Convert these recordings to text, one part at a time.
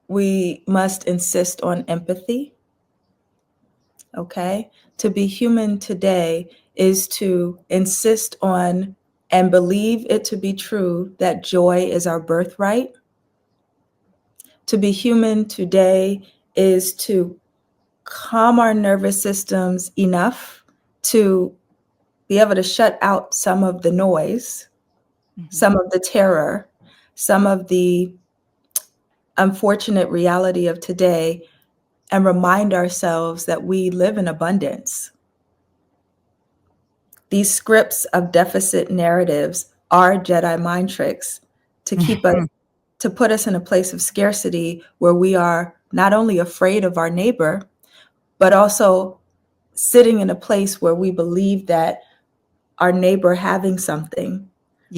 we must insist on empathy. Okay? To be human today is to insist on and believe it to be true that joy is our birthright. To be human today is to calm our nervous systems enough to be able to shut out some of the noise, some of the terror, some of the unfortunate reality of today, and remind ourselves that we live in abundance. These scripts of deficit narratives are Jedi mind tricks to keep us, to put us in a place of scarcity where we are not only afraid of our neighbor, but also sitting in a place where we believe that our neighbor having something,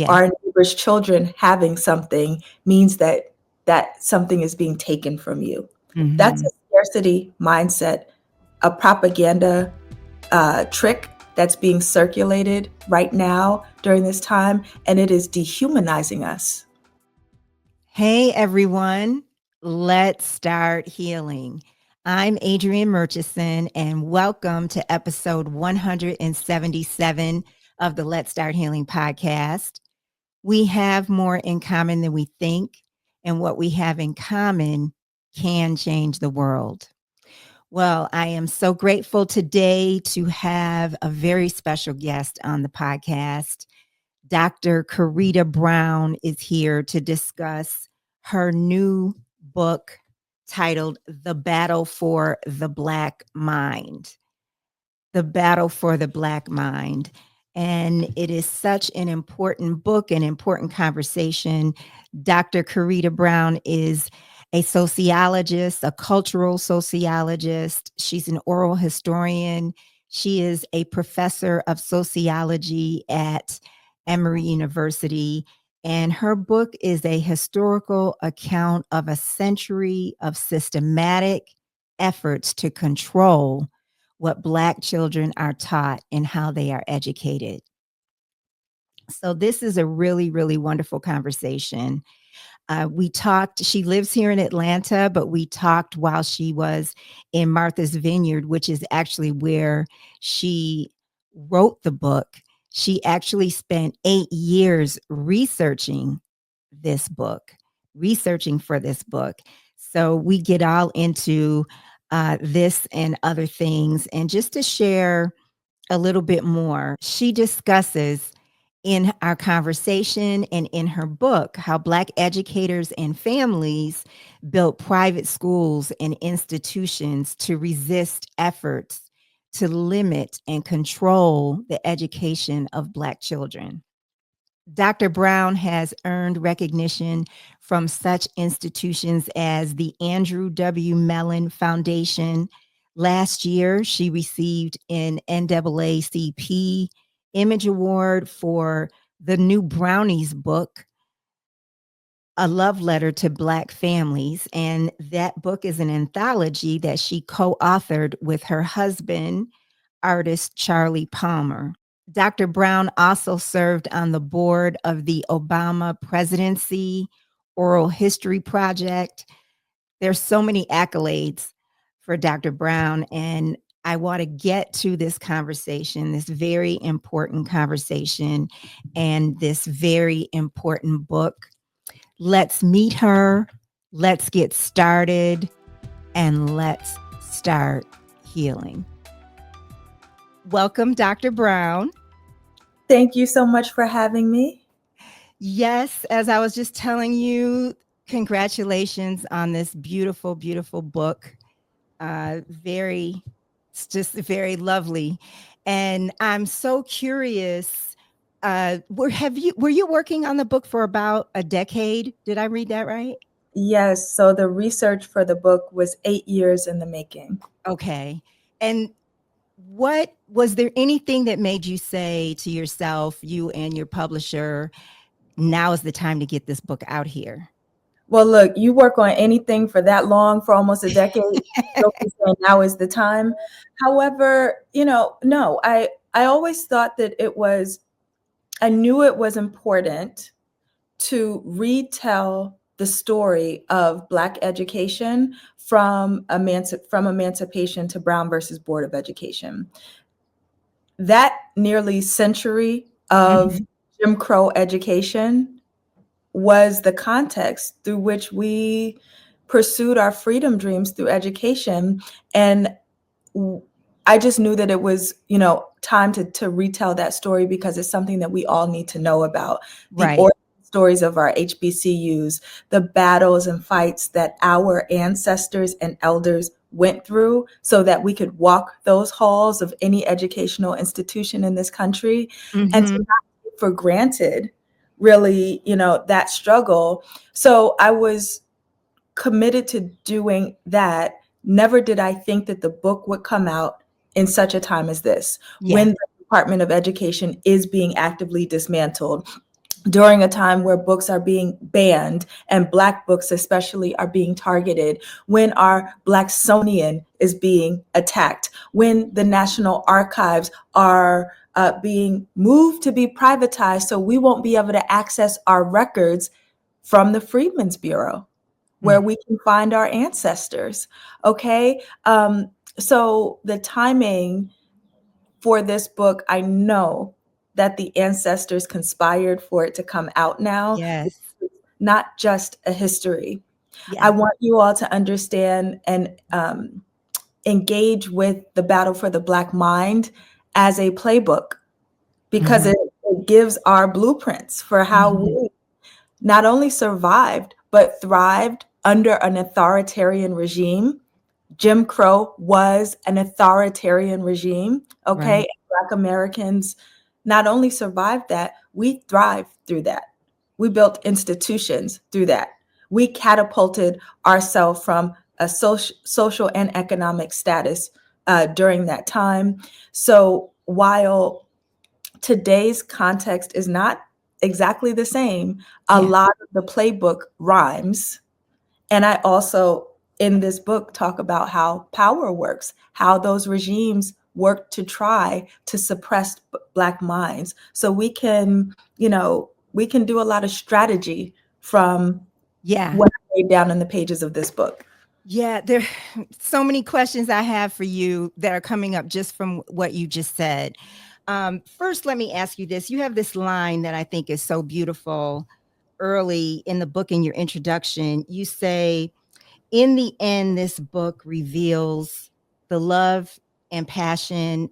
our neighbor's children having something means that that something is being taken from you. That's a scarcity mindset, a propaganda trick that's being circulated right now during this time, and it is dehumanizing us. Hey, everyone. Let's start healing. I'm Adrienne Murchison, and welcome to episode 177 of the Let's Start Healing podcast. We have more in common than we think, and what we have in common can change the world. Well, I am so grateful today to have a very special guest on the podcast. Dr. Karida Brown is here to discuss her new book titled The Battle for the Black Mind. The Battle for the Black Mind. And it is such an important book, an important conversation. Dr. Karida Brown is a sociologist, a cultural sociologist. She's an oral historian. She is a professor of sociology at Emory University. And her book is a historical account of a century of systematic efforts to control what Black children are taught and how they are educated. So this is a really, really wonderful conversation. We talked, she lives here in Atlanta, but we talked while she was in Martha's Vineyard, which is actually where she wrote the book. She actually spent 8 years researching for this book. So we get all into this and other things. And just to share a little bit more, she discusses in our conversation and in her book how Black educators and families built private schools and institutions to resist efforts to limit and control the education of Black children. Dr. Brown has earned recognition from such institutions as the Andrew W. Mellon Foundation. Last year, she received an NAACP Image Award for the new Brownies Book, A Love Letter to Black Families. And that book is an anthology that she co-authored with her husband, artist Charly Palmer. Dr. Brown also served on the board of the Obama Presidency Oral History Project. There's so many accolades for Dr. Brown, and I want to get to this conversation, this very important conversation, and this very important book. Let's meet her, let's get started, and let's start healing. Welcome, Dr. Brown. Thank you so much for having me. Yes, as I was just telling you, congratulations on this beautiful, beautiful book. It's just very lovely. And I'm so curious, were you working on the book for about a decade? Did I read that right? Yes, so the research for the book was 8 years in the making. Okay. And what was there anything that made you say to yourself, you and your publisher, now is the time to get this book out here? Well, look, you work on anything for that long, for almost a decade, you'll be saying now is the time. However, no, I always thought that I knew it was important to retell the story of Black education from emancipation to Brown versus Board of Education. That nearly century of Mhm. Jim Crow education was the context through which we pursued our freedom dreams through education. And I just knew that it was, time to retell that story because it's something that we all need to know about. The Right. origin stories of our HBCUs, the battles and fights that our ancestors and elders went through so that we could walk those halls of any educational institution in this country, and to Mhm. not take for granted, really, that struggle. So I was committed to doing that. Never did I think that the book would come out in such a time as this, Yeah. when the Department of Education is being actively dismantled, during a time where books are being banned and Black books especially are being targeted, when our Blacksonian is being attacked, when the National Archives are being moved to be privatized so we won't be able to access our records from the Freedmen's Bureau, where Mm. we can find our ancestors. Okay. So the timing for this book, I know that the ancestors conspired for it to come out now. Yes. It's not just a history. I Yeah. want you all to understand and engage with the battle for the Black mind as a playbook, because Mhm. it gives our blueprints for how Mhm. we not only survived, but thrived under an authoritarian regime. Jim Crow was an authoritarian regime, okay? Right. And Black Americans not only survived that, we thrived through that. We built institutions through that. We catapulted ourselves from a social and economic status during that time. So while today's context is not exactly the same, a Yeah. lot of the playbook rhymes. And I also, in this book, talk about how power works, how those regimes work to try to suppress Black minds. So we can, we can do a lot of strategy from Yeah. what I laid down in the pages of this book. Yeah, there are so many questions I have for you that are coming up just from what you just said. First, let me ask you this. You have this line that I think is so beautiful early in the book. In your introduction, you say, in the end, this book reveals the love and passion,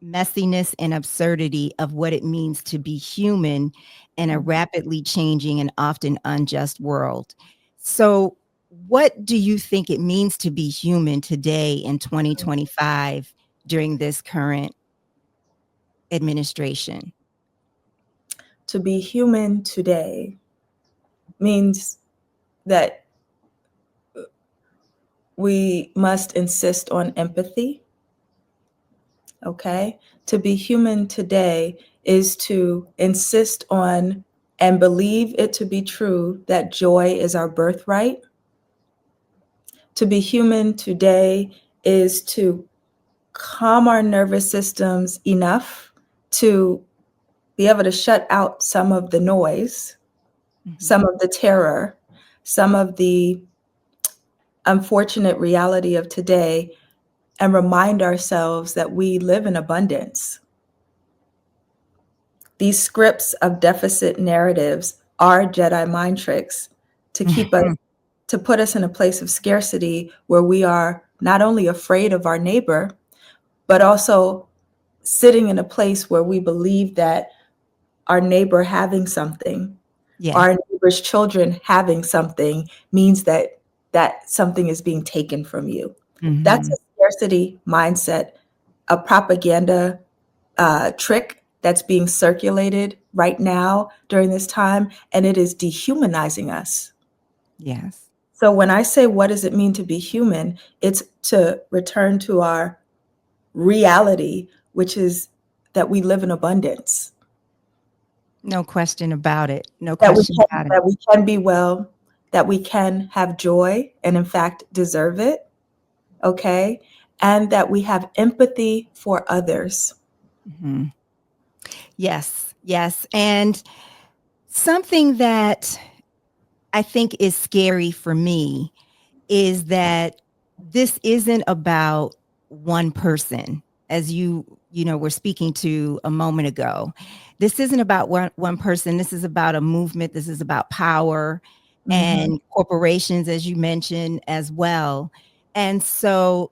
messiness and absurdity of what it means to be human in a rapidly changing and often unjust world. So, what do you think it means to be human today in 2025 during this current administration? To be human today means that we must insist on empathy. Okay. To be human today is to insist on and believe it to be true that joy is our birthright. To be human today is to calm our nervous systems enough to be able to shut out some of the noise, Mhm. some of the terror, some of the unfortunate reality of today, and remind ourselves that we live in abundance. These scripts of deficit narratives are Jedi mind tricks to keep us, to put us in a place of scarcity where we are not only afraid of our neighbor, but also sitting in a place where we believe that our neighbor having something, Yeah. our neighbor's children having something means that that something is being taken from you. That's a Mhm. scarcity mindset, a propaganda trick that's being circulated right now during this time, and it is dehumanizing us. Yes. So when I say, what does it mean to be human? It's to return to our reality, which is that we live in abundance, No question about it. No that we question can, about it. that we can be well, that we can have joy and in fact deserve it, okay? And that we have empathy for others. Mhm. Yes. Yes. And something that I think is scary for me is that this isn't about one person, as were speaking to a moment ago. This isn't about one person. This is about a movement. This is about power Mhm. and corporations, as you mentioned, as well. And so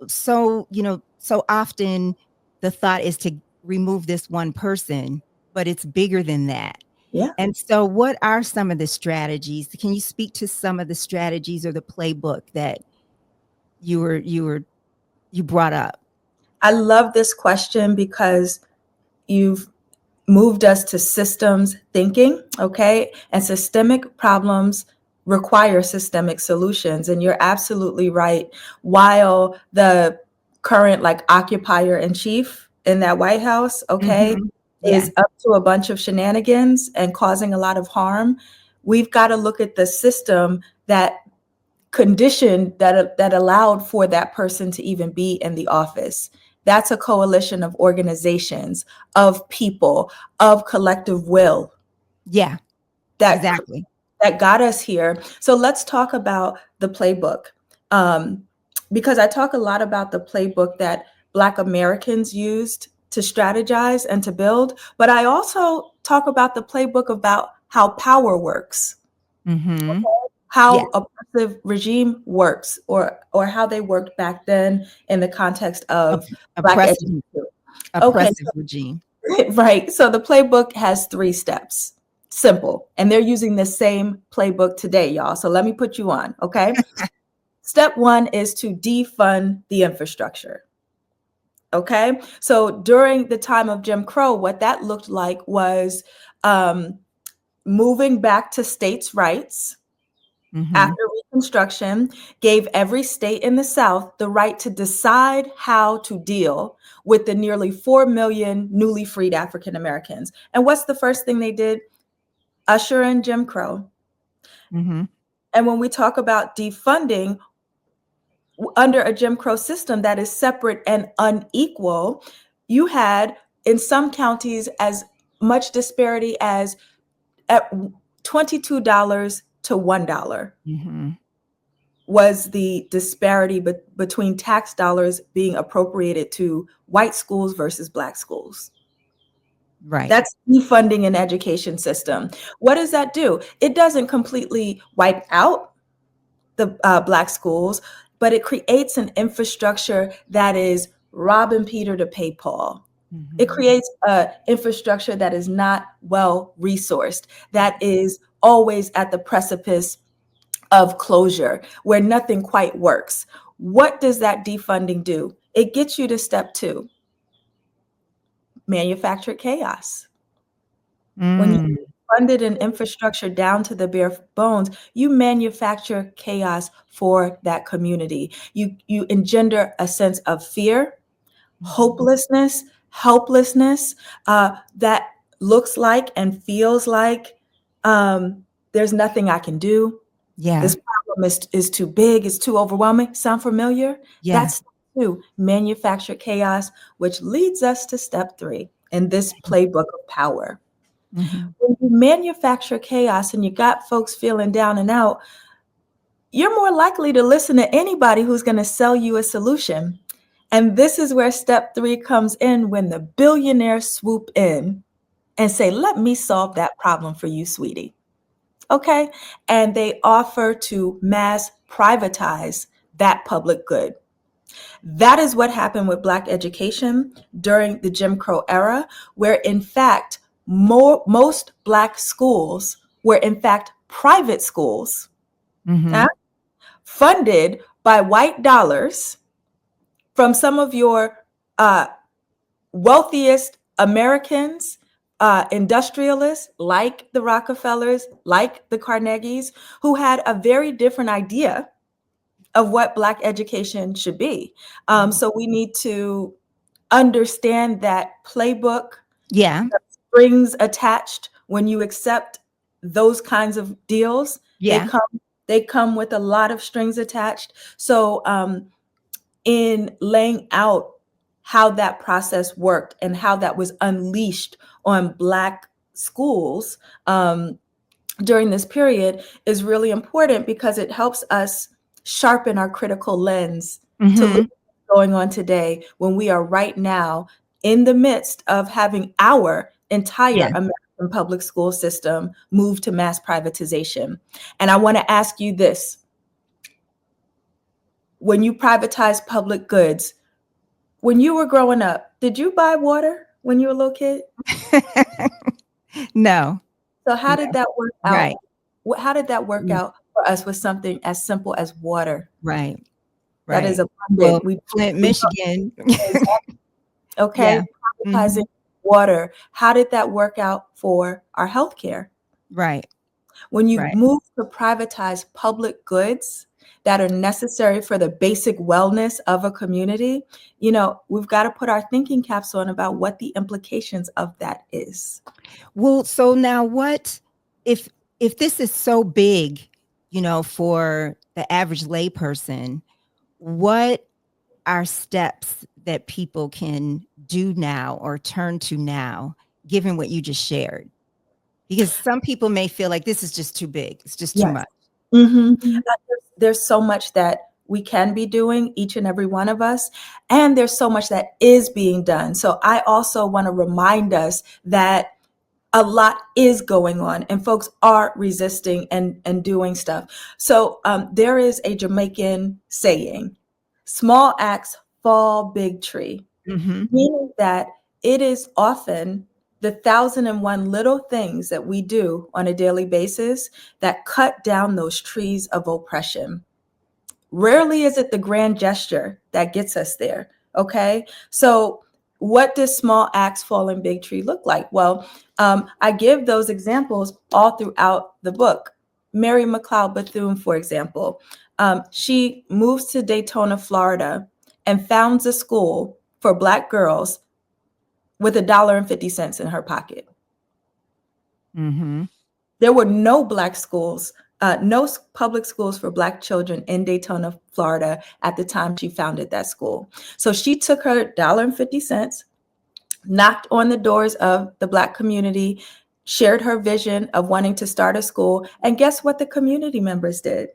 often the thought is to remove this one person, but it's bigger than that. Yeah. And so what are some of the strategies? Can you speak to some of the strategies or the playbook that you brought up? I love this question because you've moved us to systems thinking, okay? And systemic problems require systemic solutions. And you're absolutely right. While the current like occupier in chief in that White House, okay, Mhm. Yeah. is up to a bunch of shenanigans and causing a lot of harm, we've got to look at the system that condition that allowed for that person to even be in the office. That's a coalition of organizations, of people, of collective will Yeah, that exactly. that got us here. So let's talk about the playbook, um, because I talk a lot about the playbook that Black Americans used to strategize and to build, but I also talk about the playbook about how power works, Mhm. Yeah, how oppressive regime works, or how they worked back then in the context op of Black oppressive education. Okay, oppressive regime. right. So the playbook has 3 steps. Simple. And they're using the same playbook today, y'all. So let me put you on, okay? Step 1 is to defund the infrastructure. Okay? So during the time of Jim Crow, what that looked like was um, moving back to states' rights Mhm. after Reconstruction, gave every state in the South the right to decide how to deal with the nearly 4 million newly freed African Americans. And what's the first thing they did? Usher in Jim Crow. Mhm. And when we talk about defunding under a Jim Crow system that is separate and unequal, you had in some counties as much disparity as at $22 to $1 Mhm. was the disparity between tax dollars being appropriated to white schools versus Black schools. Right. That's defunding an education system. What does that do? It doesn't completely wipe out the Black schools, but it creates an infrastructure that is robbing Peter to pay Paul. It Mhm. creates an infrastructure that is not well resourced, that is always at the precipice of closure, where nothing quite works. What does that defunding do? It gets you to step 2, manufactured chaos. When you Mm. funded an infrastructure down to the bare bones, you manufacture chaos for that community. You engender a sense of fear, Mhm. hopelessness, helplessness, that looks like and feels like there's nothing I can do. Yeah. This problem is too big, it's too overwhelming. Sound familiar? Yeah. That's step 2, manufacture chaos, which leads us to step 3 in this playbook of power. Mhm. When you manufacture chaos and you got folks feeling down and out, you're more likely to listen to anybody who's going to sell you a solution. And this is where step 3 comes in, when the billionaires swoop in and say, let me solve that problem for you, sweetie. Okay? And they offer to mass privatize that public good. That is what happened with Black education during the Jim Crow era, where in fact, most Black schools were in fact private schools, uh, Mhm. funded by white dollars from some of your uh, wealthiest Americans, industrialists like the Rockefellers, like the Carnegies, who had a very different idea of what Black education should be. Mhm. So we need to understand that playbook, Yeah. strings attached when you accept those kinds of deals. They Yeah. come they come with a lot of strings attached. So in laying out how that process worked and how that was unleashed on Black schools, um, during this period is really important because it helps us sharpen our critical lens to look Mhm. at what's going on today when we are right now in the midst of having our entire Yeah. American public school system move to mass privatization. And I want to ask you this. When you privatize public goods, when you were growing up, did you buy water when you were a little kid? No. So how No. did that work Right. out? How did that work Mm, out for us with something as simple as water right. that is Right. Well, abundant? Flint, We Michigan. Yeah. okay, privatizing Mhm. water. How did that work out for our healthcare? Right. When you Right. move to privatize public goods that are necessary for the basic wellness of a community, we've got to put our thinking caps on about what the implications of that is. Well, so now what if if this is so big, for the average layperson, what are steps that people can do now or turn to now, given what you just shared? Because some people may feel like this is just too big. It's just too Yes. much. Mhm. Mhm. There's so much that we can be doing, each and every one of us, and there's so much that is being done. So I also want to remind us that a lot is going on and folks are resisting and doing stuff. So there is a Jamaican saying, small axe fall big tree, Mhm. meaning that it is often the 1,001 little things that we do on a daily basis that cut down those trees of oppression. Rarely is it the grand gesture that gets us there. Okay. So, what does small axe falling big tree look like? Well, I give those examples all throughout the book. Mary McLeod Bethune, for example, she moves to Daytona, Florida, and founds a school for Black girls with $1.50 in her pocket. Mhm. There were no Black schools, no public schools for Black children in Daytona, Florida at the time she founded that school. So she took her $1.50, knocked on the doors of the Black community, shared her vision of wanting to start a school. And guess what the community members did?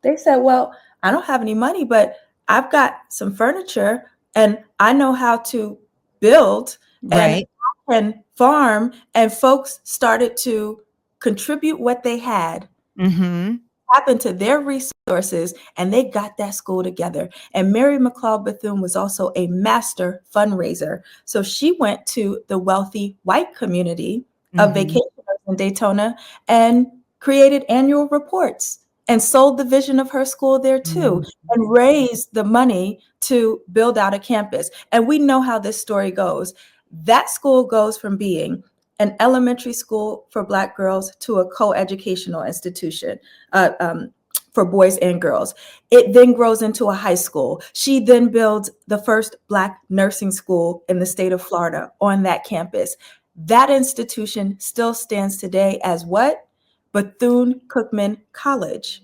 They said, well, I don't have any money, but I've got some furniture and I know how to build and Right. I can farm. And folks started to contribute what they had, Mhm. tap into their resources, and they got that school together. And Mary McLeod Bethune was also a master fundraiser. So she went to the wealthy white community of Mhm. vacationers in Daytona and created annual reports and sold the vision of her school there too, Mhm. and raised the money to build out a campus. And we know how this story goes. That school goes from being an elementary school for Black girls to a co-educational institution uh, um, for boys and girls. It then grows into a high school. She then builds the first Black nursing school in the state of Florida on that campus. That institution still stands today as what? Bethune-Cookman College.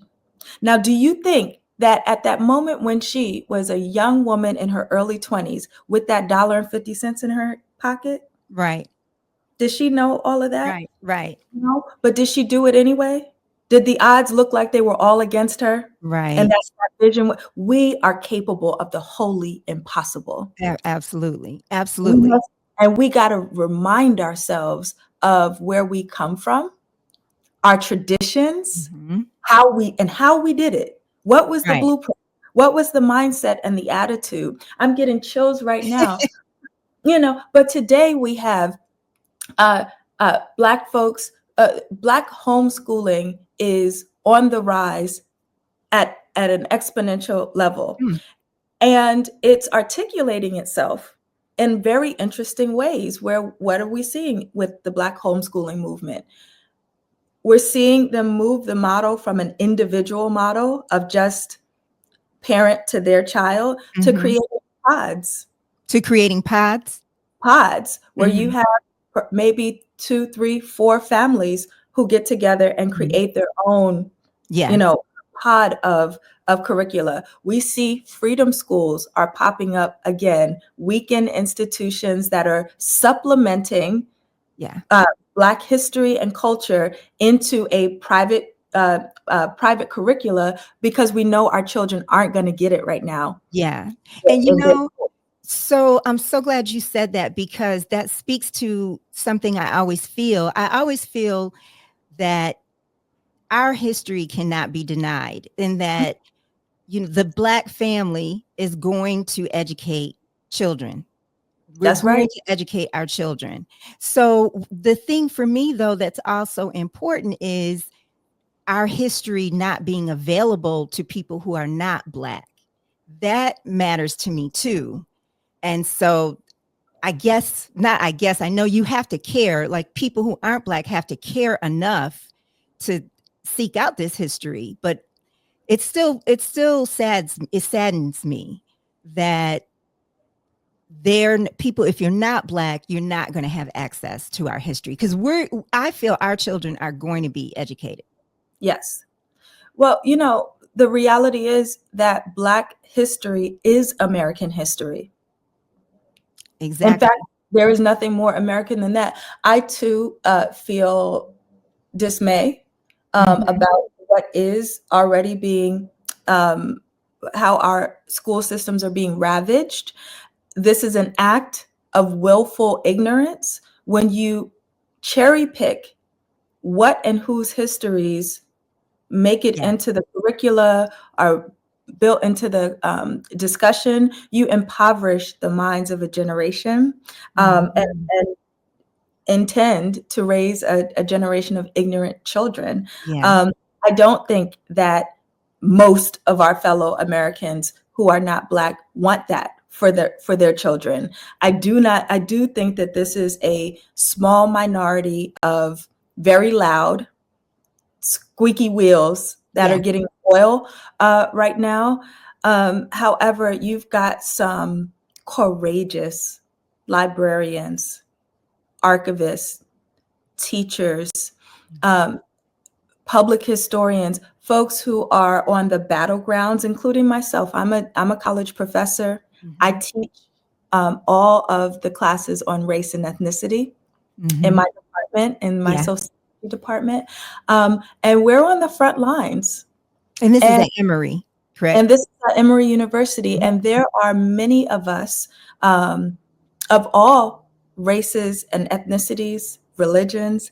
Now, do you think that at that moment when she was a young woman in her early 20s with that $1.50 in her pocket, Right. did she know all of that? Right. Right. No, but did she do it anyway? Did the odds look like they were all against her? And Right. that's that vision. We are capable of the wholly impossible. Absolutely. We Absolutely. must, and we got to remind ourselves of where we come from, our traditions, Mhm. how we did it. What was the Right. blueprint? What was the mindset and the attitude? I'm getting chills right now, but today we have uh, Black folks, Black homeschooling is on the rise at an exponential level. Mm. And it's articulating itself in very interesting ways. Where what are we seeing with the Black homeschooling movement? We're seeing them move the model from an individual model of just parent to their child to Mhm. creating pods. To creating pods? Pods where you Mhm. have maybe two, three, four families who get together and Mhm. create their own, you Yeah. know, pod of curricula. We see freedom schools are popping up again, weekend institutions that are supplementing Yeah. Black history and culture into a private curricula because we know our children aren't going to get it right now. Yeah. And In this, so I'm so glad you said that, because that speaks to something I always feel. I always feel that our history cannot be denied, and that the Black family is going to educate children. We're that's right. going to educate our children. So the thing for me, though, that's also important is our history not being available to people who are not Black. That matters to me too. And so I know you have to care, like people who aren't Black have to care enough to seek out this history. But it saddens me that people, if you're not Black, you're not going to have access to our history, because I feel our children are going to be educated. Yes. Well, the reality is that Black history is American history. In Exactly. fact, there is nothing more American than that. I too feel dismay about what is already being, how our school systems are being ravaged. This is an act of willful ignorance when you cherry pick what and whose histories make it Yeah. into the curricula, are built into the discussion. You impoverish the minds of a generation, and intend to raise a generation of ignorant children. Yeah. I don't think that most of our fellow Americans who are not Black want that for their children. I do think that this is a small minority of very loud, squeaky wheels that Yeah. are getting oil right now. However, you've got some courageous librarians, archivists, teachers, um, public historians, folks who are on the battlegrounds, including myself. I'm a college professor. I teach all of the classes on race and ethnicity in my department, in my Yeah. sociology department, and we're on the front lines. And this is And at Emory, correct? and this is at Emory University, and there are many of us of all races and ethnicities, religions,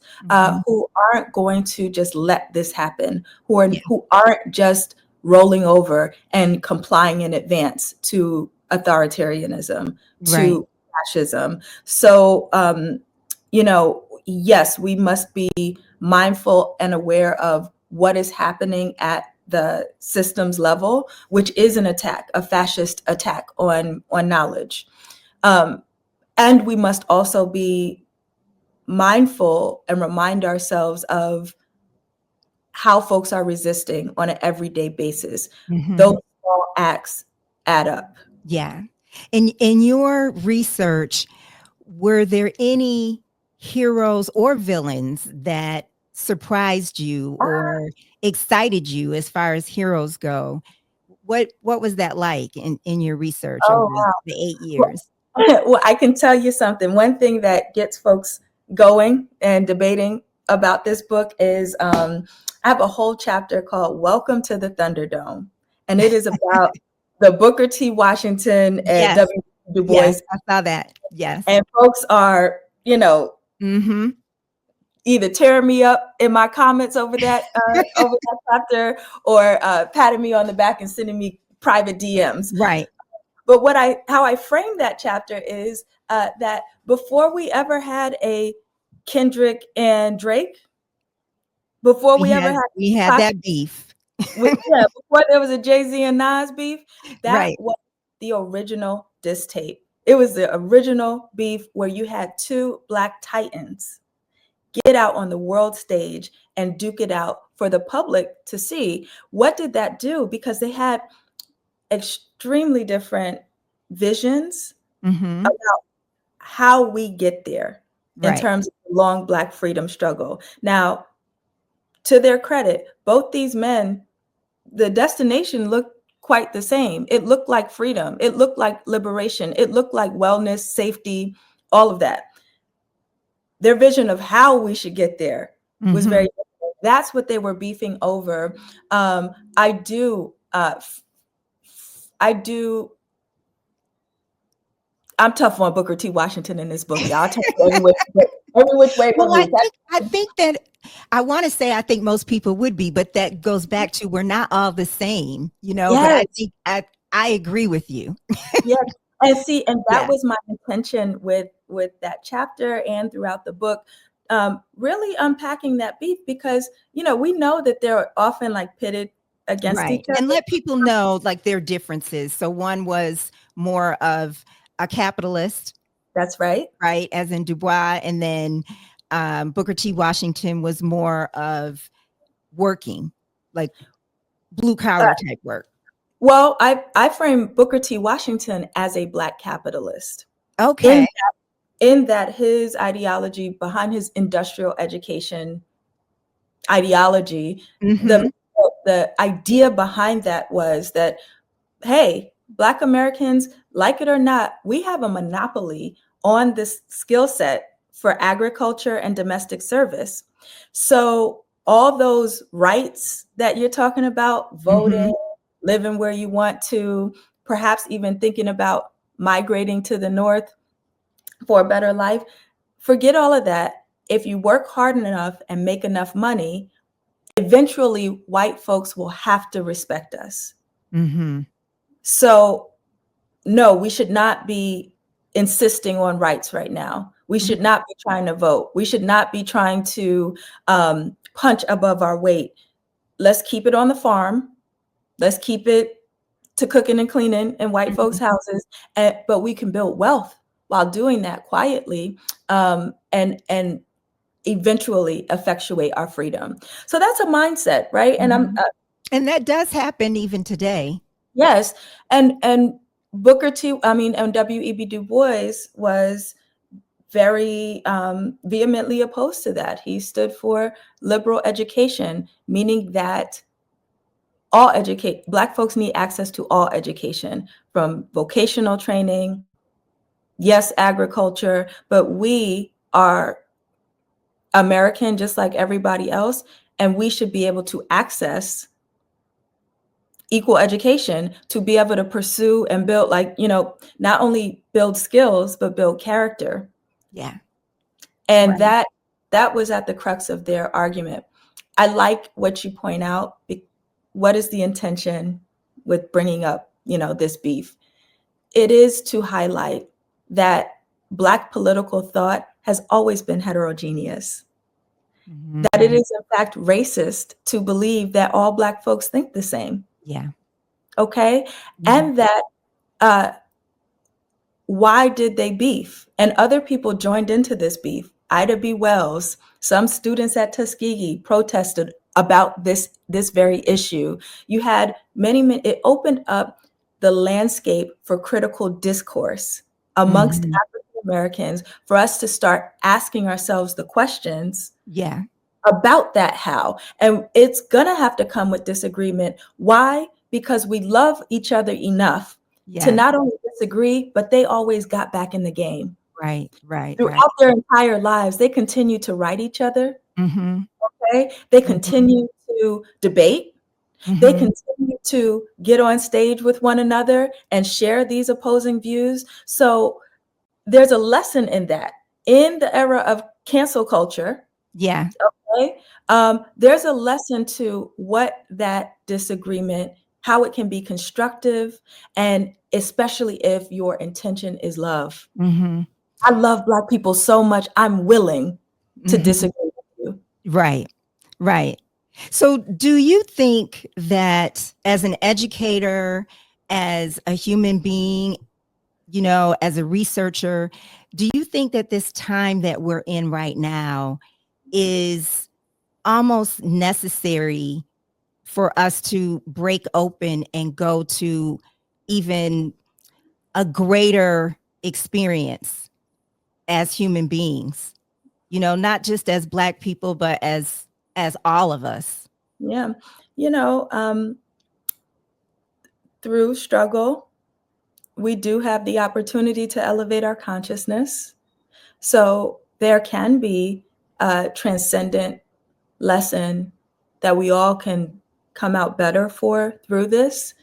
who aren't going to just let this happen, Yeah. who aren't just rolling over and complying in advance to authoritarianism, Right. to fascism. So, yes, we must be mindful and aware of what is happening at the systems level, which is an attack, a fascist attack on knowledge. And we must also be mindful and remind ourselves of how folks are resisting on an everyday basis. Those small acts add up. Yeah. In your research, were there any heroes or villains that surprised you or excited you as far as heroes go? What was that like in your research over Oh, wow. the 8 Well, years? well, I can tell you something. One thing that gets folks going and debating about this book is I have a whole chapter called Welcome to the Thunderdome. And it is about the Booker T. Washington and Yes. W. Du Bois. Yes, I saw that. Yes. And folks are, either tearing me up in my comments over that chapter, or patting me on the back and sending me private DMs. Right. But how I frame that chapter is that before we ever had a Kendrick and Drake, before we ever We had had that beef. before there was a Jay-Z and Nas beef, that Right. was the original diss tape. It was the original beef where you had two Black titans get out on the world stage and duke it out for the public to see. What did that do? Because they had extremely different visions Mm-hmm. about how we get there in Right. terms of the long Black freedom struggle. Now, to their credit, both these men, the destination looked quite the same. It looked like freedom. It looked like liberation. It looked like wellness, safety, all of that. their vision of how we should get there was very Mhm. different. That's what they were beefing over. I do, I do. I'm tough on Booker T. Washington in this book, y'all. I'll tell you every which way but Well, loose. I think that I want to say I think most people would be, but that goes back to we're not all the same, but I Yes, think I agree with you. yes. And see, and that Yeah. was my intention with that chapter and throughout the book, really unpacking that beef because, we know that they're often like pitted against Right. each other. And let people know like their differences. So one was more of a capitalist, That's right. right, as in Du Bois, and then Booker T. Washington was more of working, like blue Uh, collar type work. well, I frame Booker T. Washington as a Black capitalist Okay. in in that his ideology behind his industrial education ideology, the Mhm. the idea behind that was that, hey, Black Americans, like it or not, we have a monopoly on this skill set for agriculture and domestic service. So all those rights that you're talking about, voting, Mhm. living where you want to, perhaps even thinking about migrating to the north for a better life, forget all of that. If you work hard enough and make enough money, eventually white folks will have to respect us. Mhm. So no, we should not be insisting on rights right now. We Mhm. should not be trying to vote. We should not be trying to punch above our weight. Let's keep it on the farm. Let's keep it to cooking and cleaning in white folks' Mhm. houses. But we can build wealth while doing that quietly, and eventually effectuate our freedom. So that's a mindset, right? And I'm Mhm. And that does happen even today. yes, and Booker T. I mean, and W.E.B. Du Bois was very vehemently opposed to that. He stood for liberal education, meaning that Black folks need access to all education, from vocational training, yes, agriculture, but we are American just like everybody else, and we should be able to access equal education to be able to pursue and build, like, not only build skills but build character. Yeah. And Right. that was at the crux of their argument. I like what you point out. What is the intention with bringing up, this beef? It is to highlight that Black political thought has always been heterogeneous, that it Mhm. is in fact racist to believe that all Black folks think the same. Yeah. Okay. Mhm. And that uh, why did they beef? And other people joined into this beef. Ida B. Wells, some students at Tuskegee protested about this very issue. You had it opened up the landscape for critical discourse amongst Mhm. African Americans for us to start asking ourselves the questions Yeah. about that how. And it's going to have to come with disagreement. Why? Because we love each other enough to Yeah. not only disagree, but they always got back in the game. Right. Right. Right. Throughout their entire lives, they continue to write each other, Mhm. okay? They Mhm. continue to debate. They Mhm. continue to get on stage with one another and share these opposing views. So there's a lesson in that. In the era of cancel culture, Yeah. okay, there's a lesson to what that disagreement, how it can be constructive, and especially if your intention is love. Mhm. I love Black people so much, I'm willing to Mhm. disagree with you. Right. Right. So, do you think that as an educator, as a human being, as a researcher, do you think that this time that we're in right now is almost necessary for us to break open and go to even a greater experience as human beings? Not just as Black people, but as all of us. Yeah. You know, through struggle, we do have the opportunity to elevate our consciousness. So there can be a transcendent lesson that we all can come out better for through this.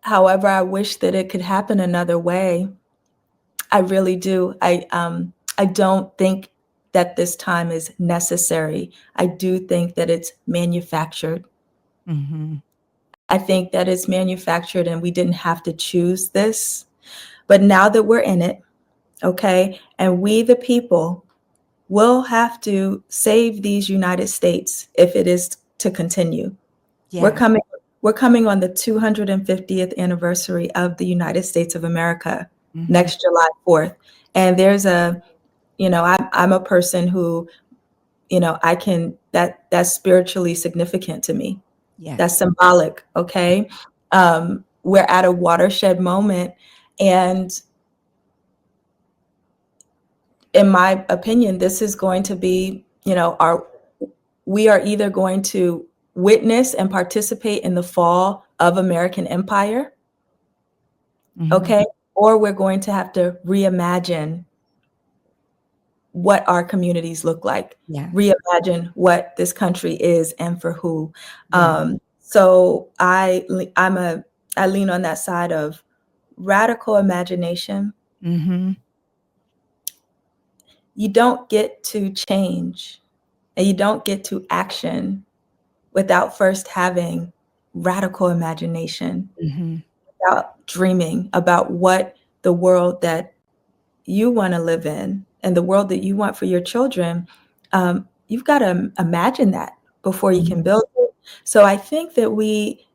However, I wish that it could happen another way. I really do. I don't think that this time is necessary. I do think that it's manufactured. Mm-hmm. I think that it's manufactured and we didn't have to choose this. But now that we're in it, okay, and we, the people, will have to save these United States if it is to continue. We're Yeah. coming, we're coming on the 250th anniversary of the United States of America Mm-hmm. next July 4th. And there's I'm a person who, that's spiritually significant to me. Yeah. That's symbolic, okay? We're at a watershed moment, and in my opinion, this is going to be, we are either going to witness and participate in the fall of American empire, Mm-hmm. okay? Or we're going to have to reimagine what our communities look like, Yeah. reimagine what this country is and for who. Yeah. So I lean on that side of radical imagination. Mm-hmm. You don't get to change and you don't get to action without first having radical imagination, Mm-hmm. without dreaming about what the world that you want to live in and the world that you want for your children. You've got to imagine that before you can Mm-hmm. build it. So I think that we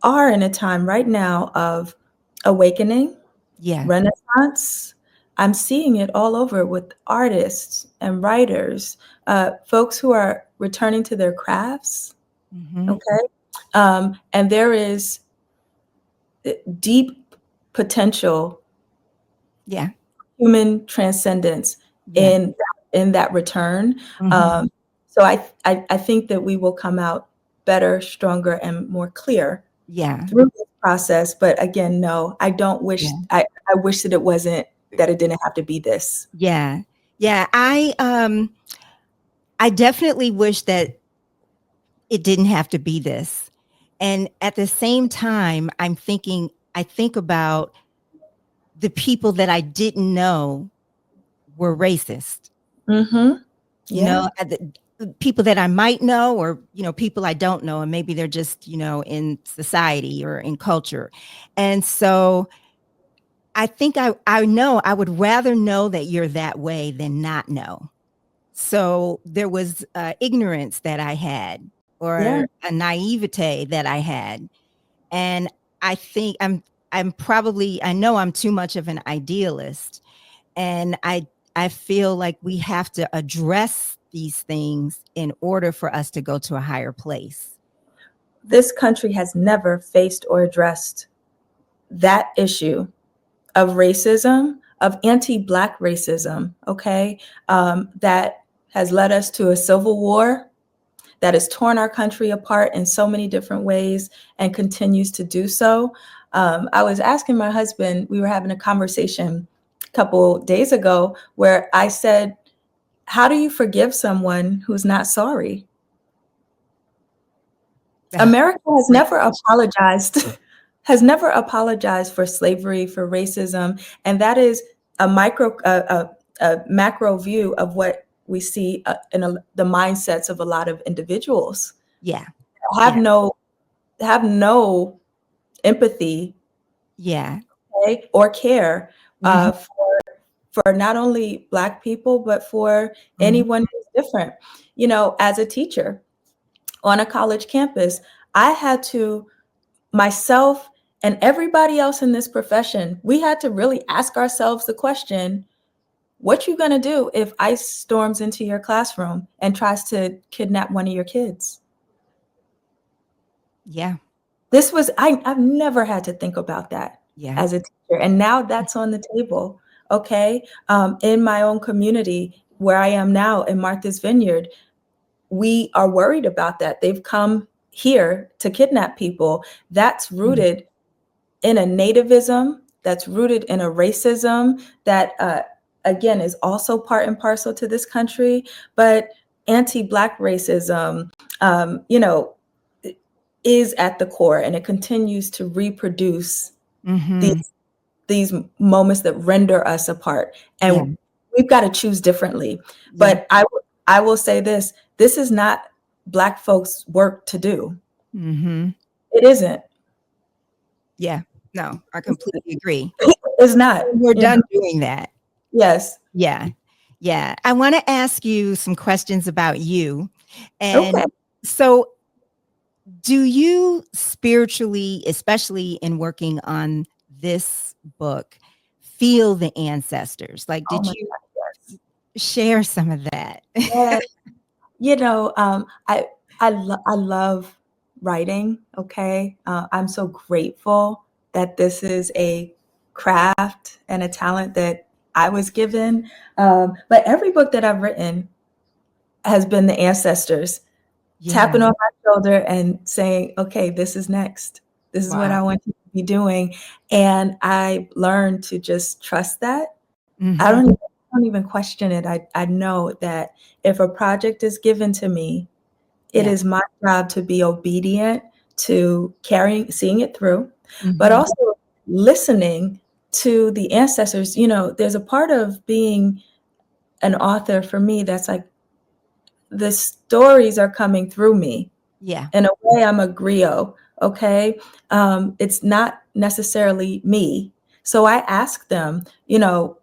are in a time right now of awakening, Yeah. renaissance. I'm seeing it all over with artists and writers, folks who are returning to their crafts. Mm-hmm. Okay. And there is deep potential, Yeah. human transcendence Yeah. in that return. Mm-hmm. So I think that we will come out better, stronger, and more clear Yeah. through this process. But again, no, I don't wish. Yeah. I wish that it didn't have to be this. Yeah. Yeah. I definitely wish that it didn't have to be this. And at the same time, I think about the people that I didn't know were racist. Mm-hmm. You Yeah. know, people that I might know, or, people I don't know, and maybe they're just, in society or in culture. And so I think I know I would rather know that you're that way than not know. So there was ignorance that I had, Yeah. or a naivete that I had. And I think I know I'm too much of an idealist. And I feel like we have to address these things in order for us to go to a higher place. This country has never faced or addressed that issue of racism, of anti-Black racism, okay, that has led us to a civil war that has torn our country apart in so many different ways and continues to do so. I was asking my husband, we were having a conversation a couple days ago where I said, how do you forgive someone who's not sorry? Ugh, America great question. has never apologized for slavery, for racism, and that is a macro view of what we see the mindsets of a lot of individuals. Yeah. Have Yeah. no have no empathy, Yeah. okay, or care Mhm. for not only Black people but for Mhm. anyone who's different. As a teacher on a college campus, I had to myself and everybody else in this profession, we had to really ask ourselves the question, what you gonna do if ICE storms into your classroom and tries to kidnap one of your kids? Yeah. I've never had to think about that Yeah. as a teacher, and now that's on the table, okay? In my own community, where I am now in Martha's Vineyard, we are worried about that. They've come here to kidnap people. That's Mhm. rooted in a nativism, that's rooted in a racism that again, is also part and parcel to this country, but anti-Black racism, you know, is at the core, and it continues to reproduce Mm-hmm. these moments that render us apart, Yeah. and we've got to choose differently. Yeah. But I will say this: this is not Black folks' work to do. Mm-hmm. It isn't. Yeah. No, I completely agree. It's not. We're You know. done doing that. Yes. Yeah. Yeah. I want to ask you some questions about you. Okay. And so, do you spiritually, especially in working on this book, feel the ancestors? Like, Oh did my you God. Yes. share some of that? Yes. You know, I love writing. Okay, I'm so grateful that this is a craft and a talent that I was given. But every book that I've written has been the ancestors Yeah. tapping on my shoulder and saying, "Okay, this is next. This is what Wow. I want you to be doing." And I learned to just trust that. I Hmm. don't even question it. I know that if a project is given to me, it Yeah. is my job to be obedient to seeing it through, but Hmm. also listening to the ancestors. You know, there's a part of being an author for me that's like the stories are coming through me. Yeah. In a way, I'm a griot, okay? It's not necessarily me. So I ask them, you know,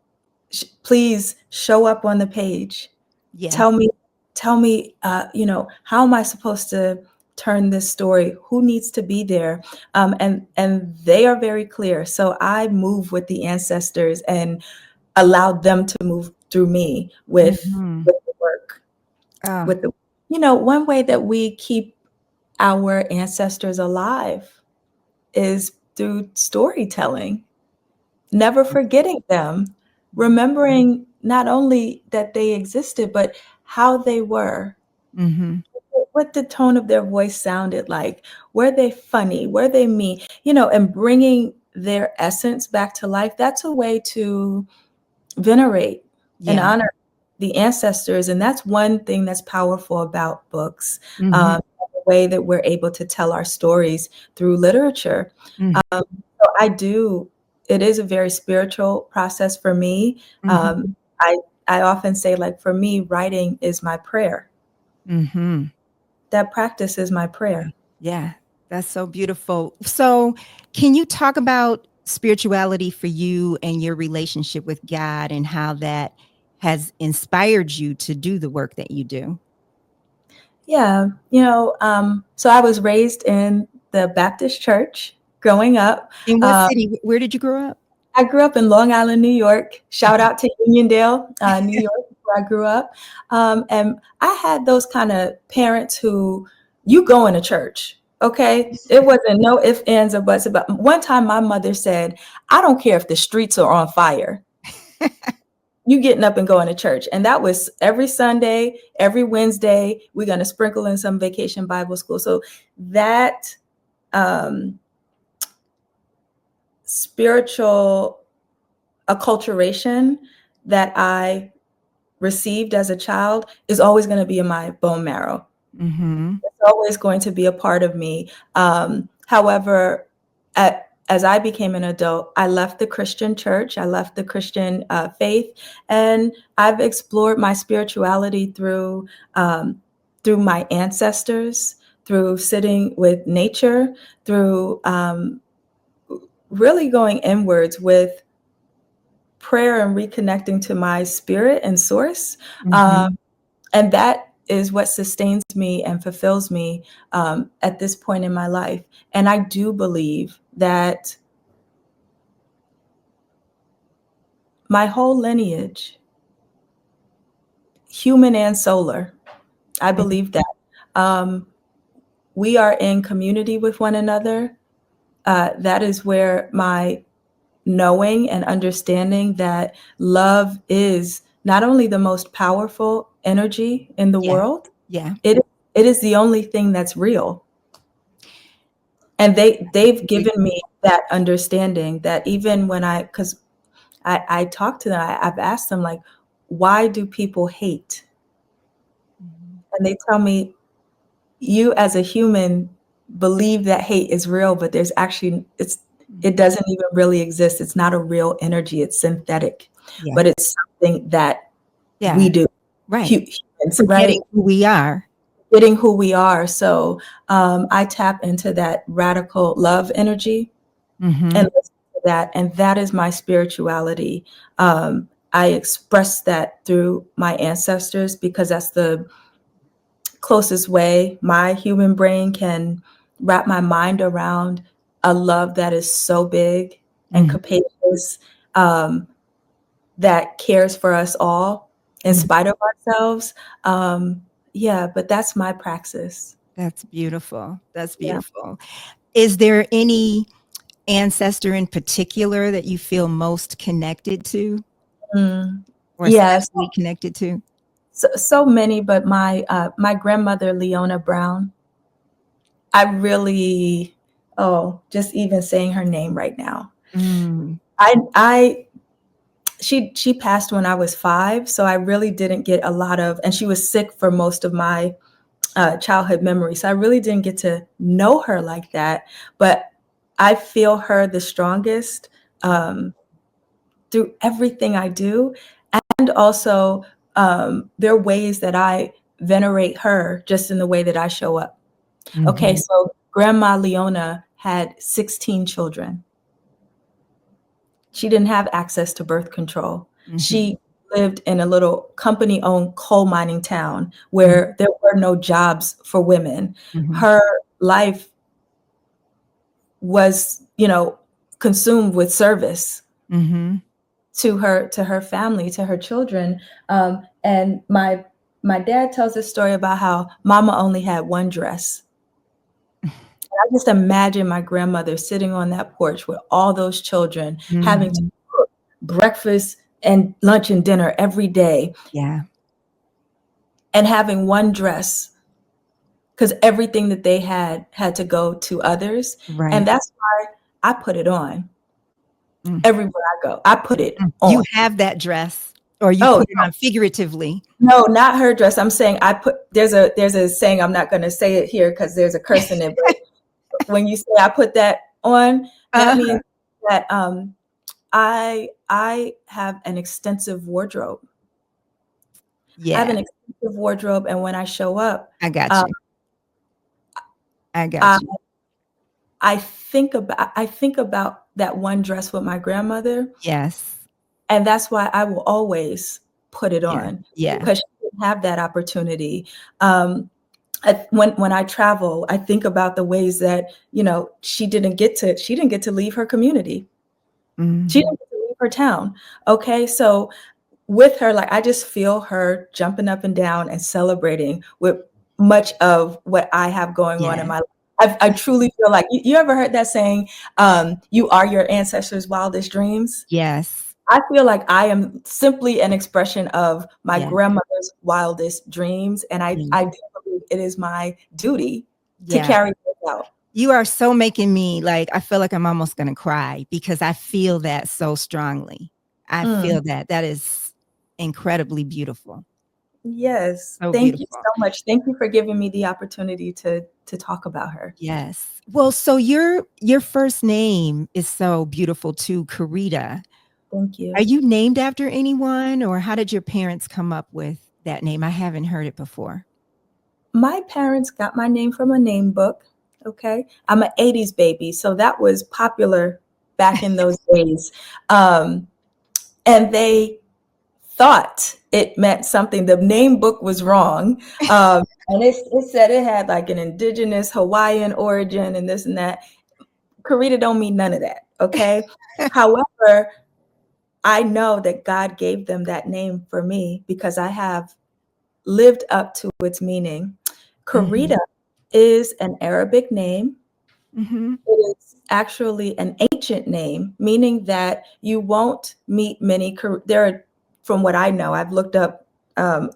please show up on the page. Yeah. Tell me, you know, how am I supposed to turn this story? Who needs to be there? And they are very clear. So I move with the ancestors and allow them to move through me Hmm. with the work. Oh, With the, you know, one way that we keep our ancestors alive is through storytelling, never forgetting them, remembering not only that they existed, but how they were, hmm, what the tone of their voice sounded like, were they funny, were they mean, you know, and bringing their essence back to life. That's a way to venerate and yeah. honor the ancestors. And that's one thing that's powerful about books, Hmm. the way that we're able to tell our stories through literature. Hmm. So I do, it is a very spiritual process for me. Hmm. I, I often say, like, for me, writing is my prayer. Hmm. That practice is my prayer. Yeah, that's so beautiful. So, can you talk about spirituality for you and your relationship with God and how that has inspired you to do the work that you do? Yeah, you know, so I was raised in the Baptist church growing up. In what Uh, city? Where did you grow up? I grew up in Long Island, New York. Shout out to Uniondale, New York, where I grew up. And I had those kind of parents who, you going to church, okay? It wasn't no ifs, ands, or buts about. One time my mother said, I don't care if the streets are on fire. You getting up and going to church. And that was every Sunday, every Wednesday. We're going to sprinkle in some vacation Bible school. So that um, spiritual acculturation that I received as a child is always going to be in my bone marrow. Hmm. It's always going to be a part of me. However, as I became an adult, I left the Christian church, I left the Christian faith, and I've explored my spirituality through my ancestors, through sitting with nature, through really going inwards with prayer and reconnecting to my spirit and source. Um, Hmm. and that is what sustains me and fulfills me at this point in my life. And I do believe that my whole lineage, human and solar, I believe that um, we are in community with one another. That is where my knowing and understanding that love is not only the most powerful energy in the Yeah. world, Yeah. it it is the only thing that's real. And they've given me that understanding that even when because I talk to them. I've asked them, like, why do people hate? Mhm. And they tell me, you as a human believe that hate is real, but there's actually it Mhm. doesn't even really exist. It's not a real energy. It's synthetic, Yeah. but it's something that we Yeah. do, Right. humans, right? Forgetting who we are. Getting who we are. So I tap into that radical love energy and Mhm. listen to that, and that is my spirituality. I express that through my ancestors because that's the closest way my human brain can wrap my mind around a love that is so big and Mhm. capacious, um, that cares for us all in Mhm. spite of ourselves. Yeah, but that's my praxis. That's beautiful. That's Yeah. beautiful. Is there any ancestor in particular that you feel most connected to Mm. or Yes. especially connected to? So many, but my grandmother, Leona Brown, I really, oh, just even saying her name right now. Mm. I she passed when I was 5, so I really didn't get a lot of, and she was sick for most of my childhood memory. So I really didn't get to know her like that, but I feel her the strongest um, through everything I do. And also, there are ways that I venerate her just in the way that I show up. Okay, Mhm. so Grandma Leona had 16 children. She didn't have access to birth control. Mhm. She lived in a little company-owned coal mining town Mhm. where there were no jobs for women. Mhm. Her life was, consumed with service Mhm. to her family, to her children. And my dad tells this story about how Mama only had one dress. I just imagine my grandmother sitting on that porch with all those children, having to Mhm. cook breakfast and lunch and dinner every day, Yeah. and having one dress because everything that they had to go to others. And Right. that's why I put it on Mm. everywhere I go. I put it Mm. on. You have that dress or you Oh, put it on figuratively. no, not her dress. I'm saying there's a saying, I'm not gonna say it here because there's a curse in it, but when you say I put that on, that Uh-huh. means that I have an extensive wardrobe. I have Yeah, an extensive wardrobe, and when I show up, I got uh, you. I I got you. I think about that one dress with my grandmother, Yes. and that's why I will always put it Yeah. on Yeah. because she didn't have that opportunity. Um, when I travel, I think about the ways that, she didn't get to leave her community. She Mhm. didn't get to leave her town. Okay, so with her, like, I just feel her jumping up and down and celebrating with much of what I have going on in Yeah. my life. I truly feel like you ever heard that saying, you are your ancestors' wildest dreams? Yes. I feel like I am simply an expression of my Yeah. grandmother's wildest dreams, and Yeah. I do believe it is my duty to Yeah. carry those out. You are so making me like, I feel like I'm almost gonna cry because I feel that so strongly. I Mm, feel that. That is incredibly beautiful. yes. So Thank you beautiful. so much. Thank you for giving me the opportunity to talk about her. Yes. Well, so your first name is so beautiful too, Karida. Thank Are you. you named after anyone, or how did your parents come up with that name? I haven't heard it before. My parents got my name from a name book, okay? I'm an '80s baby, so that was popular back in those days. Um, and they thought it meant something. The name book was wrong. And it said it had like an indigenous Hawaiian origin and this and that. Karita don't mean none of that, okay? However, I know that God gave them that name for me because I have lived up to its meaning. Karita Mhm. is an Arabic name. Mhm. It is actually an ancient name, meaning that you won't meet many. There are, from what I know, I've looked up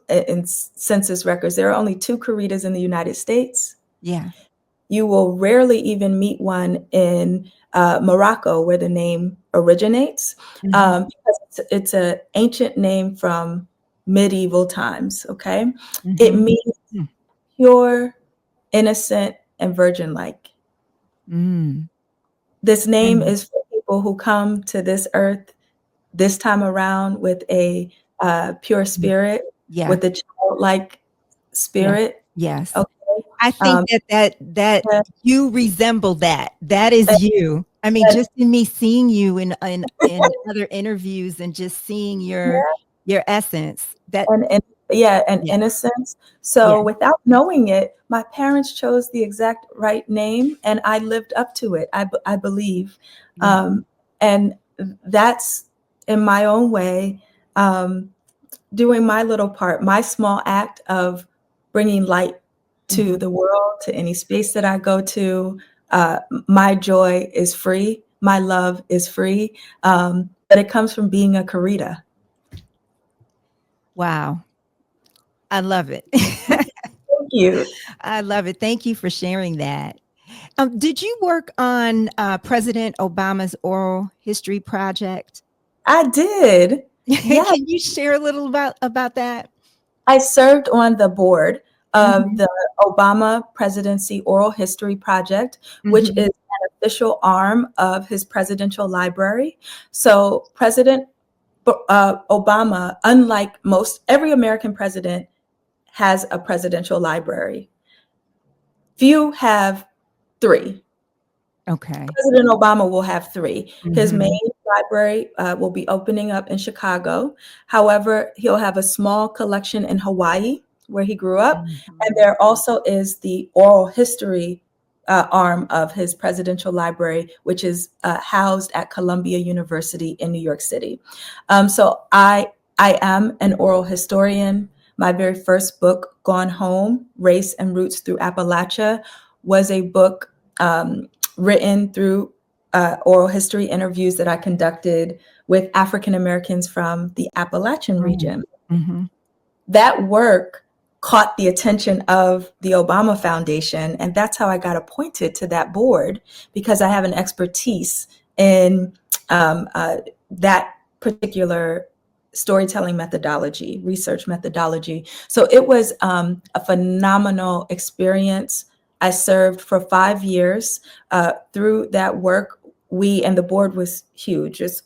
in census records, there are only two Karitas in the United States. Yeah. you will rarely even meet one in Morocco, where the name originates, Mhm. because it's an ancient name from medieval times. Okay, it Mhm. means Mm. pure, innocent, and virgin-like. Mm. This name Mm. is for people who come to this earth this time around with a pure Mm. spirit, Yeah. with a childlike Yeah. spirit. Yes. Okay, I think um, that yeah, you resemble that. That is and, you. I mean, and just in me seeing you in other interviews and just seeing yeah, your essence, that and yeah, and yeah, innocence. yeah, So without knowing it, my parents chose the exact right name, and I lived up to it. I believe, yeah, um, and that's in my own way. Um, Doing my little part, my small act of bringing light to mhm, the world, to any space that I go to. My joy is free. My love is free. But it comes from being a Karida. wow, I love it. Thank you. I love it. Thank you for sharing that. Did you work on, President Obama's oral history project? I did. Yeah, Can you share a little about that? I served on the board of Mhm, the Obama Presidency Oral History Project, which is mhm, an official arm of his presidential library. So President Obama, unlike most, every American president has a presidential library. Few have three. okay. President Obama will have three. His main Mhm, library will be opening up in Chicago. However, he'll have a small collection in Hawaii, where he grew up. And mhm, there also is the oral history arm of his presidential library, which is housed at Columbia University in New York City. So I am an oral historian. My very first book, Gone Home: Race and Roots Through Appalachia, was a book written through oral history interviews that I conducted with African Americans from the Appalachian mm, region. mhm, That work caught the attention of the Obama Foundation, and that's how I got appointed to that board, because I have an expertise in that particular storytelling methodology, research methodology. So it was a phenomenal experience. I served for 5 years. Through that work, we and the board was huge. It's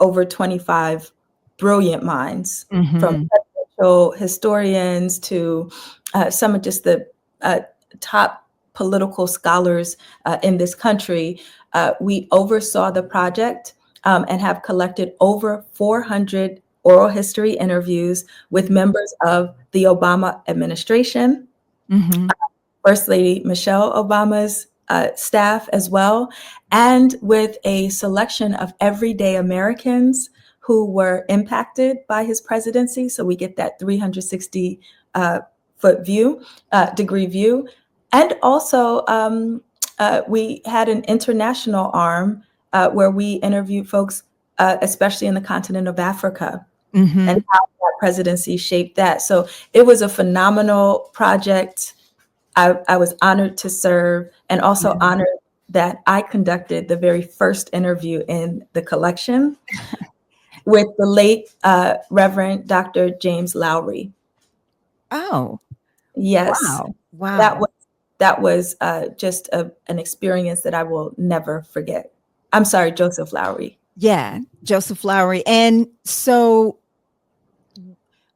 over 25 brilliant minds, from mhm, presidential historians to some of just the uh, top political scholars in this country. We oversaw the project and have collected over 400 oral history interviews with members of the Obama administration, mhm, First Lady Michelle Obama's staff as well, and with a selection of everyday Americans who were impacted by his presidency. So we get that 360 uh, foot view, degree view. And also, we had an international arm where we interviewed folks, especially in the continent of Africa, and mhm, how that presidency shaped that. So it was a phenomenal project. I was honored to serve, and also mhm. honored that I conducted the very first interview in the collection with the late Reverend Dr. James Lowry. Oh, Yes, wow, that wow. was just an experience that I will never forget. I'm sorry, Joseph Lowry. Yeah, Joseph Lowery. And so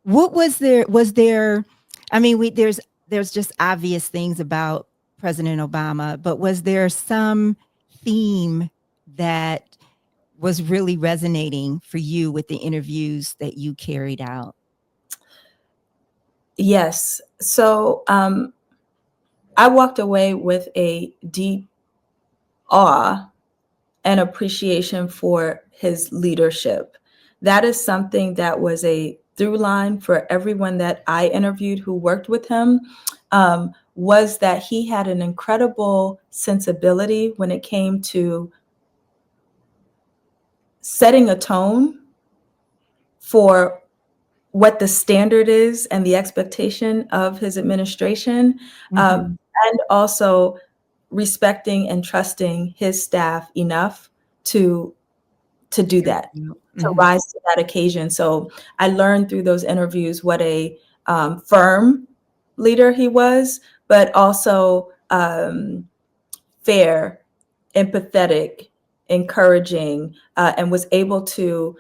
what was there I mean, there's just obvious things about President Obama, but was there some theme that was really resonating for you with the interviews that you carried out? Yes. So I walked away with a deep awe and appreciation for his leadership. That is something that was a through line for everyone that I interviewed who worked with him, was that he had an incredible sensibility when it came to setting a tone for what the standard is and the expectation of his administration, um, Mhm, and also respecting and trusting his staff enough to do that, to rise to that occasion. So I learned through those interviews what a firm leader he was, but also fair, empathetic, encouraging, and was able to.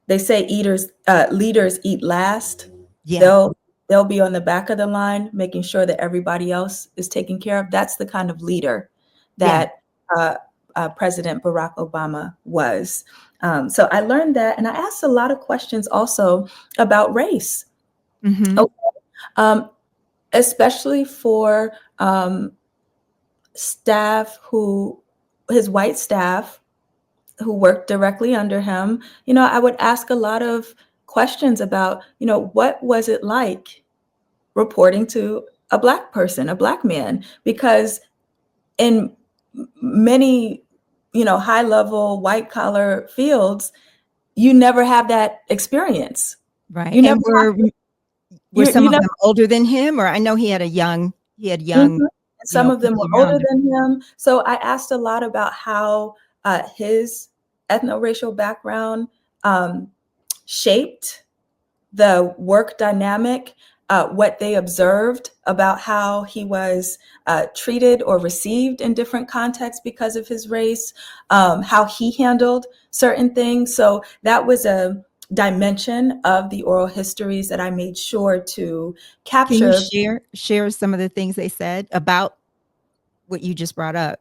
They say leaders eat last. Yeah. They'll be on the back of the line, making sure that everybody else is taken care of. That's the kind of leader Yeah. that President Barack Obama was. So I learned that, and I asked a lot of questions also about race. Mm-hmm. Okay. Especially for staff his white staff who worked directly under him. I would ask a lot of questions about, what was it like reporting to a Black person, a Black man? Because in many, high level white collar fields, you never have that experience. Right. You never And were some you of never them older than him? Or I know he had young, Mhm. And some of them people were older around him. than him. So I asked a lot about how his ethno-racial background shaped the work dynamic, what they observed about how he was treated or received in different contexts because of his race, how he handled certain things. So that was a dimension of the oral histories that I made sure to Can you capture. share some of the things they said about what you just brought up?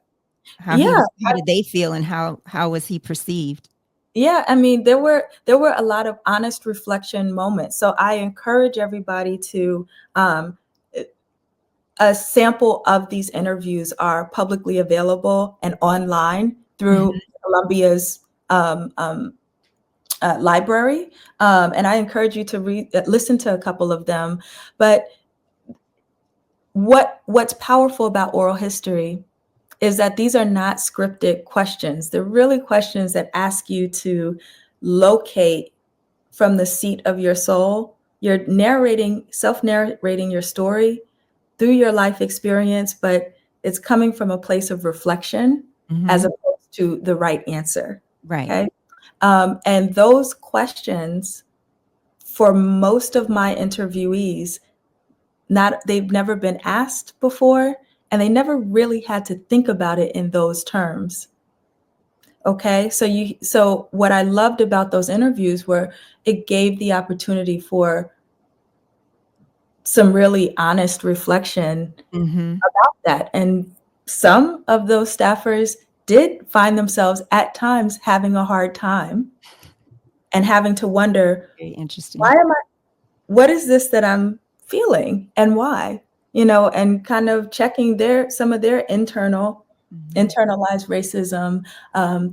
How Yeah, how did they feel, and how was he perceived? yeah. I mean, there were a lot of honest reflection moments. So I encourage everybody to a sample of these interviews are publicly available and online through Mhm. Columbia's library, and I encourage you to listen to a couple of them. But what's powerful about oral history is that these are not scripted questions. They're really questions that ask you to locate from the seat of your soul. You're self-narrating your story through your life experience, but it's coming from a place of reflection as Mhm. opposed to the right answer. Right. Okay. And those questions, for most of my interviewees, they've never been asked before, and they never really had to think about it in those terms. Okay. So what I loved about those interviews were it gave the opportunity for some really honest reflection Mhm. about that. And some of those staffers did find themselves at times having a hard time and having to wonder, Very why interesting. am I, what is this that I'm feeling and why? And kind of checking some of their Mhm. internalized racism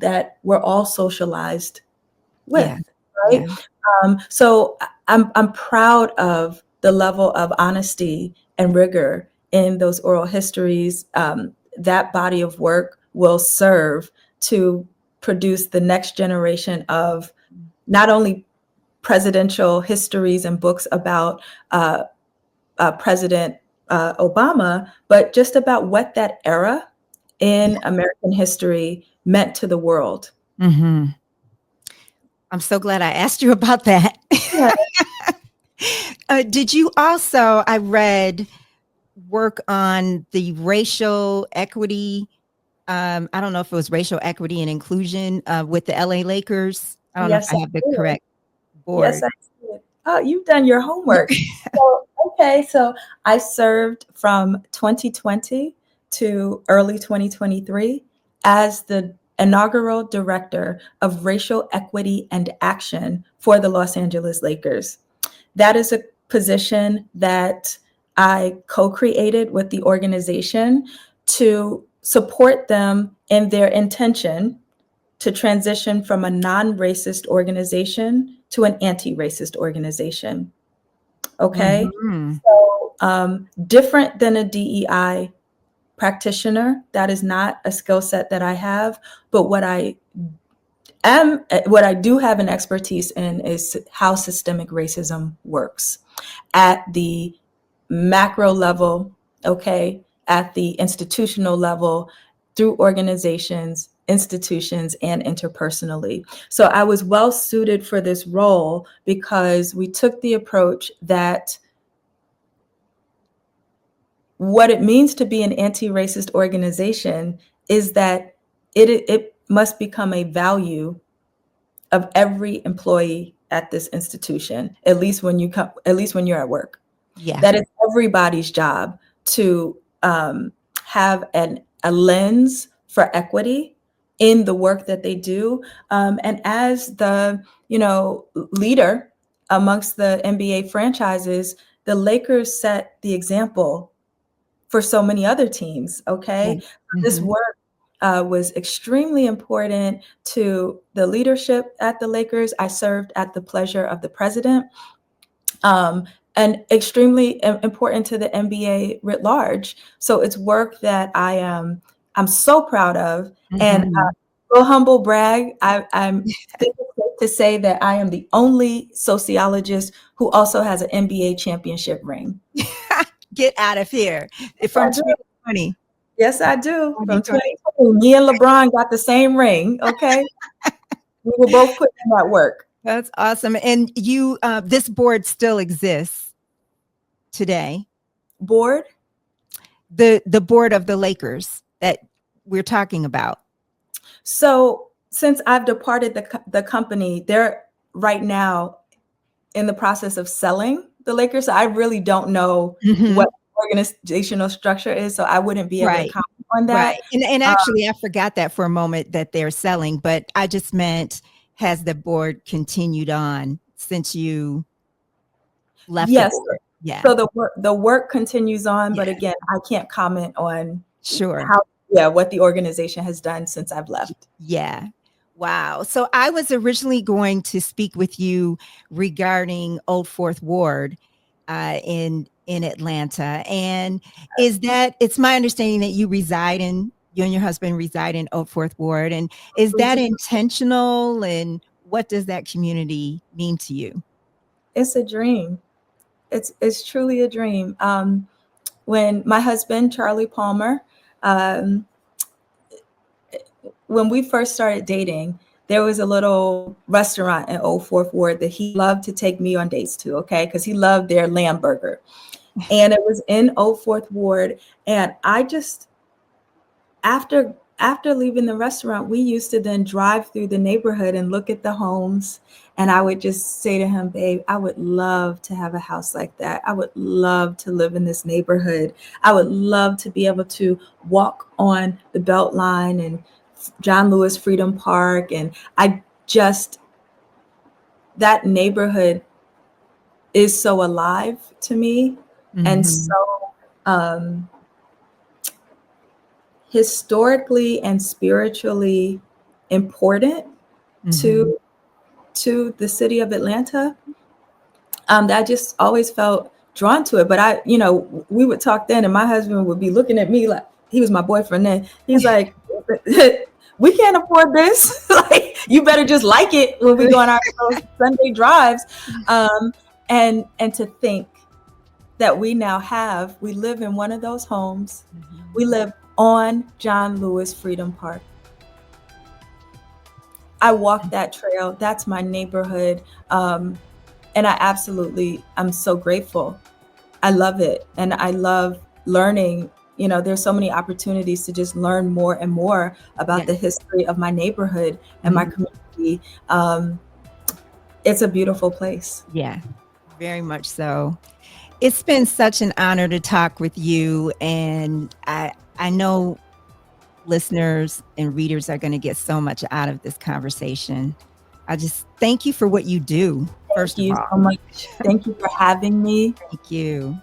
that we're all socialized Yeah. with, Yeah. right? So I'm proud of the level of honesty and rigor in those oral histories. That body of work will serve to produce the next generation of not only presidential histories and books about President Obama, but just about what that era in American history meant to the world. Mhm. I'm so glad I asked you about that. Yeah. Did you also, I read, work on the racial equity? I don't know if it was racial equity and inclusion with the LA Lakers. I don't know if Yes, I I have the did. correct Yes, board. I did. Oh, you've done your homework. So I served from 2020 to early 2023 as the inaugural director of racial equity and action for the Los Angeles Lakers. That is a position that I co-created with the organization to support them in their intention to transition from a non-racist organization to an anti-racist organization. Okay. Mhm. So different than a DEI practitioner, that is not a skill set that I have. But what I do have an expertise in is how systemic racism works at the macro level, okay, at the institutional level through organizations, institutions, and interpersonally. So I was well suited for this role because we took the approach that what it means to be an anti-racist organization is that it must become a value of every employee at this institution, at least when you're at work. Yeah. That is everybody's job to have a lens for equity in the work that they do. And as the leader amongst the NBA franchises, the Lakers set the example for so many other teams. Okay, this work was extremely important to the leadership at the Lakers. I served at the pleasure of the president. And extremely important to the NBA writ large. So it's work that I'm so proud of. And little humble brag, I'm safe to say that I am the only sociologist who also has an NBA championship ring. Get out of here. From 2020. Yes, I do. From 2020. Me and LeBron got the same ring. Okay. We were both put in that work. That's awesome. And you, this board still exists today. Board? The board of the Lakers that we're talking about. So since I've departed the company, they're right now in the process of selling the Lakers. So I really don't know what organizational structure is. So I wouldn't be able to comment on that. Right. And actually, I forgot that for a moment that they're selling, but I just meant, has the board continued on since you left? Yes. Yeah. So the work continues on, but again, I can't comment on what the organization has done since I've left. Yeah. Wow. So I was originally going to speak with you regarding Old Fourth Ward in Atlanta. And it's my understanding that you and your husband reside in Old Fourth Ward. And is that intentional? And what does that community mean to you? It's a dream. It's truly a dream. When my husband, Charly Palmer, when we first started dating, there was a little restaurant in Old Fourth Ward that he loved to take me on dates to, okay? Because he loved their lamb burger. And it was in Old Fourth Ward. And I just, after leaving the restaurant, we used to then drive through the neighborhood and look at the homes. And I would just say to him, babe, I would love to have a house like that. I would love to live in this neighborhood. I would love to be able to walk on the Beltline and John Lewis Freedom Park. And that neighborhood is so alive to me and so historically and spiritually important to the city of Atlanta. That I just always felt drawn to it. But we would talk then and my husband would be looking at me like, he was my boyfriend then. He's like, we can't afford this. Like, you better just like it when we go on our Sunday drives. And to think that we live in one of those homes. We live on John Lewis Freedom Park. I walk that trail. That's my neighborhood. And I'm so grateful. I love it. And I love learning. There's so many opportunities to just learn more and more about the history of my neighborhood and my community. It's a beautiful place. Yeah, very much so. It's been such an honor to talk with you. And I know listeners and readers are going to get so much out of this conversation. I just thank you for what you do. Thank you so much. Thank you for having me. Thank you.